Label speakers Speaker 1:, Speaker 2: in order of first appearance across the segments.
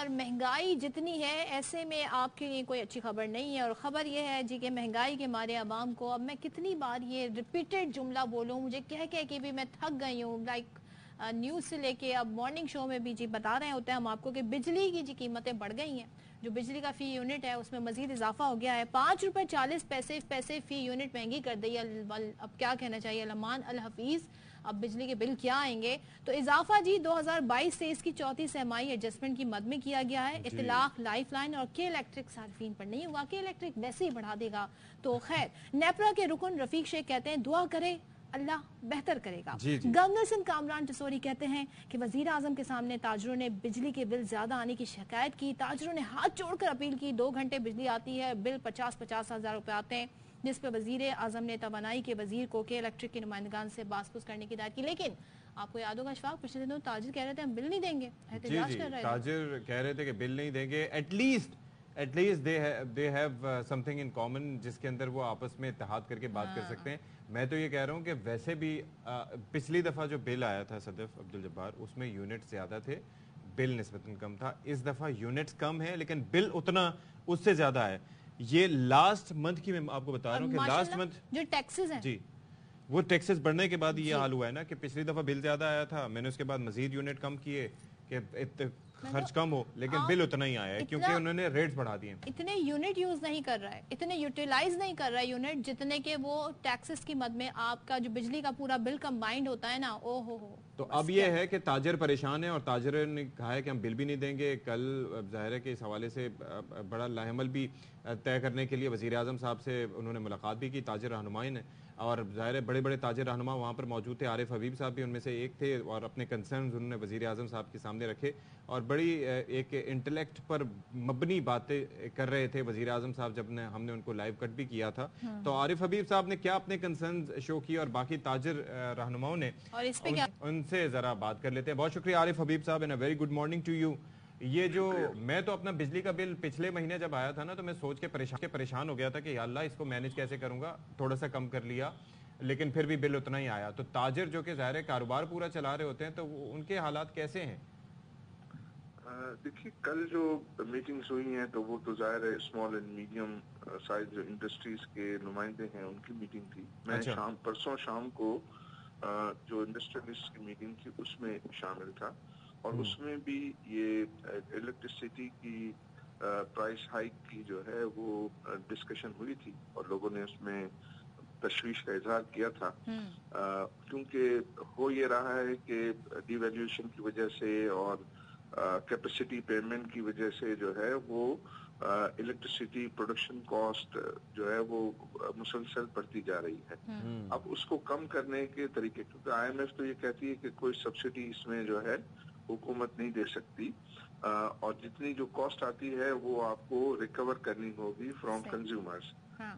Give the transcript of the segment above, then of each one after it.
Speaker 1: اور مہنگائی جتنی ہے ایسے میں آپ کے لیے کوئی اچھی خبر نہیں ہے، اور خبر یہ ہے جی کہ مہنگائی کے مارے عوام کو، اب میں کتنی بار یہ ریپیٹڈ جملہ بولوں، مجھے کہہ کے بھی میں تھک گئی ہوں، لائک نیوز سے لے کے اب مارننگ شو میں بھی جی بتا رہے ہوتے ہیں ہم آپ کو کہ بجلی کی جی قیمتیں بڑھ گئی ہیں، جو بجلی کا فی یونٹ ہے اس میں مزید اضافہ ہو گیا ہے، 5.40 روپے فی یونٹ مہنگی کر دی ہے۔ اب کیا کہنا چاہیے، لمان الحفیظ، اب بجلی کے بل کیا آئیں گے؟ تو اضافہ جی 2022 سے اس کی چوتھی سہمائی ایڈجسٹمنٹ کی مد میں کیا گیا ہے۔ اطلاق، لائف لائن اور کے الیکٹرک صارفین پر نہیں ہوا، کے الیکٹرک ویسے ہی بڑھا دے گا۔ تو خیر، نیپرا کے رکن رفیق شیخ کہتے ہیں دعا کرے اللہ بہتر کرے گا۔ گورنر سندھ کامران ٹسوری کہتے ہیں کہ وزیر اعظم کے سامنے تاجروں نے بجلی کے بل زیادہ آنے کی شکایت کی، تاجروں نے ہاتھ جوڑ کر اپیل کی، 2 گھنٹے بجلی آتی ہے، بل 50 ہزار روپے آتے ہیں، جس پہ وزیر اعظم نے توانائی کے وزیر کو کے الیکٹرک کے نمائندگان سے باز پرس کرنے کی ہدایت کی۔ لیکن آپ کو یاد ہوگا اشفاق، پچھلے دنوں تاجر کہہ رہے تھے ہم بل نہیں دیں گے، احتجاج کر رہے تھے،
Speaker 2: تاجر کہہ رہے تھے کہ بل نہیں دیں گے، at least they have something in common جس کے اندر وہ آپس میں اتحاد کر کے بات کر سکتے ہیں۔ میں تو یہ کہہ رہا ہوں کہ ویسے بھی پچھلی دفعہ جو بل آیا تھا صدف عبدالجبار، اس میں یونٹ زیادہ تھے، بل نسبتاً کم تھا۔ اس دفعہ یونٹس کم ہیں لیکن بل اتنا اس سے زیادہ ہے۔ یہ لاسٹ منتھ کی میں آپ کو بتا رہا ہوں کہ لاسٹ منتھ
Speaker 1: جو ٹیکسز ہیں
Speaker 2: جی وہ ٹیکسز بڑھنے کے بعد یہ حال ہوا ہے نا کہ پچھلی دفعہ بل زیادہ آیا تھا، میں نے اس کے بعد مزید یونٹ کم کیے کہ خرچ کم ہو، لیکن بل اتنا ہی آیا ہے کیونکہ انہوں نے ریٹس بڑھا دیے۔
Speaker 1: اتنے یونٹ یوز نہیں کر رہا ہے، اتنے یوٹیلائز نہیں کر رہا ہے یونٹ جتنے کہ وہ ٹیکسز کی مد میں آپ کا جو بجلی کا پورا بل کمبائنڈ ہوتا ہے نا، او ہو۔
Speaker 2: تو اب یہ ہے کہ تاجر پریشان ہے اور تاجر نے کہا ہے کہ ہم بل بھی نہیں دیں گے۔ کل ظاہر ہے کہ اس حوالے سے بڑا لاہ عمل بھی طے کرنے کے لیے وزیر اعظم صاحب سے انہوں نے ملاقات بھی کی، تاجر رہنمائی نے، اور ظاہر ہے بڑے بڑے تاجر رہنما وہاں پر موجود تھے، عارف حبیب صاحب بھی ان میں سے ایک تھے، اور اپنے کنسرنز انہوں نے وزیر اعظم صاحب کے سامنے رکھے اور بڑی ایک انٹلیکٹ پر مبنی باتیں کر رہے تھے وزیر اعظم صاحب۔ جب ہم نے ان کو لائیو کٹ بھی کیا تھا تو عارف حبیب صاحب نے کیا اپنے کنسرنز شو کی اور باقی تاجر رہنماؤں نے، ان سے ذرا بات کر لیتے ہیں۔ بہت شکریہ عارف حبیب صاحب، and a very good morning to you. یہ جو میں تو اپنا بجلی کا بل پچھلے مہینے جب آیا تھا نا تو میں سوچ کے پریشان ہو گیا تھا کہ یا اللہ اس کو مینج کیسے کروں گا، تھوڑا سا کم کر لیا لیکن پھر بھی بل اتنا ہی آیا۔ تو تاجر جو کہ ظاہر ہے کاروبار پورا چلا رہے ہوتے ہیں تو ان کے حالات کیسے ہیں؟
Speaker 3: دیکھیے کل جو میٹنگز ہوئی ہیں تو وہ تو ظاہر ہے اسمال اینڈ میڈیم سائز جو انڈسٹریز کے نمائندے ہیں ان کی میٹنگ تھی۔ میں پرسوں شام کو جو انڈسٹریلسٹ کی میٹنگ تھی اس میں شامل تھا، اور اس میں بھی یہ الیکٹریسٹی کی پرائس ہائیک کی جو ہے وہ ڈسکشن ہوئی تھی، اور لوگوں نے اس میں تشویش کا اظہار کیا تھا، کیونکہ ہو یہ رہا ہے کہ ڈی ویلیویشن کی وجہ سے اور کیپیسٹی پیمنٹ کی وجہ سے جو ہے وہ الیکٹریسٹی پروڈکشن کاسٹ جو ہے وہ مسلسل بڑھتی جا رہی ہے۔ اب اس کو کم کرنے کے طریقے، کیونکہ آئی ایم ایف تو یہ کہتی ہے کہ کوئی سبسڈی اس میں جو ہے حکومت نہیں دے سکتی، اور جتنی جو کاسٹ آتی ہے وہ آپ کو ریکور کرنی ہوگی فرام کنزیومرز،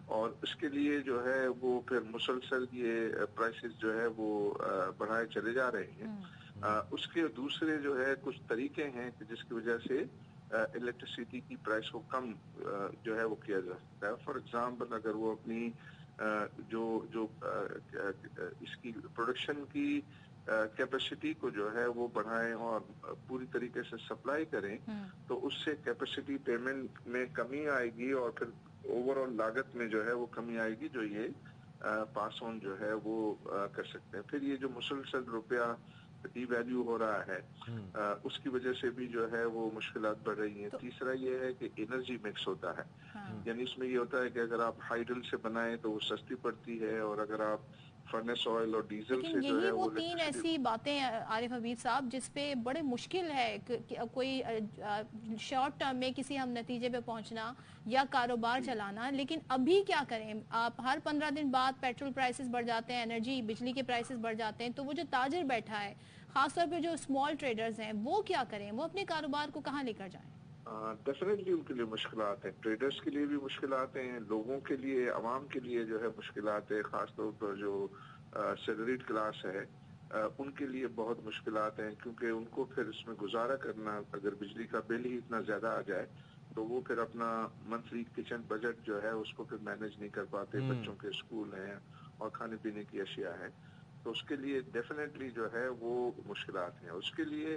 Speaker 3: اور اس کے لیے جو ہے وہ پھر مسلسل یہ پرائسز جو ہے وہ بڑھائے چلے جا رہے ہیں۔ اس کے دوسرے جو ہے کچھ طریقے ہیں کہ جس کی وجہ سے الیکٹریسٹی کی پرائس کو کم جو ہے وہ کیا جا سکتا ہے۔ فار ایگزامپل اگر وہ اپنی جو اس کی پروڈکشن کی کیپیسٹی کو جو ہے وہ بڑھائیں اور پوری طریقے سے سپلائی کریں تو اس سے کیپیسٹی پیمنٹ میں کمی آئے گی، اور پھر اوور آل لاگت میں جو ہے وہ کمی آئے گی جو یہ پاس آن جو ہے وہ کر سکتے ہیں۔ پھر یہ جو مسلسل روپیہ ڈی ویلیو ہو رہا ہے اس کی وجہ سے بھی جو ہے وہ مشکلات بڑھ رہی ہیں۔ تیسرا یہ ہے کہ انرجی مکس ہوتا ہے، یعنی اس میں یہ ہوتا ہے کہ اگر آپ ہائیڈل سے بنائیں تو وہ سستی پڑتی ہے، اور اگر آپ فرنس آئل اور ڈیزل سے جو ہے
Speaker 1: وہ تین ایسی باتیں عارف حبیب صاحب جس پہ بڑے مشکل ہے کوئی شارٹ ٹرم میں کسی ہم نتیجے پہ پہنچنا یا کاروبار چلانا، لیکن ابھی کیا کریں؟ آپ ہر 15 دن بعد پیٹرول پرائسز بڑھ جاتے ہیں، انرجی بجلی کے پرائسز بڑھ جاتے ہیں، تو وہ جو تاجر بیٹھا ہے خاص طور پہ جو اسمال ٹریڈرز ہیں وہ کیا کریں؟ وہ اپنے کاروبار کو کہاں لے کر جائیں؟
Speaker 3: ڈیفینیٹلی ان کے لیے مشکلات ہیں، ٹریڈرز کے لیے بھی مشکلات ہیں، لوگوں کے لیے، عوام کے لیے جو ہے مشکلات ہے، خاص طور پر جو سیلریڈ کلاس ہے ان کے لیے بہت مشکلات ہیں، کیونکہ ان کو پھر اس میں گزارا کرنا، اگر بجلی کا بل ہی اتنا زیادہ آ جائے تو وہ پھر اپنا منتھلی کچن بجٹ جو ہے اس کو پھر مینیج نہیں کر پاتے، بچوں کے اسکول ہیں اور کھانے پینے کی اشیاء ہیں، تو اس کے لیے ڈیفینیٹلی جو ہے وہ مشکلات ہیں۔ اس کے لیے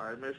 Speaker 3: IMF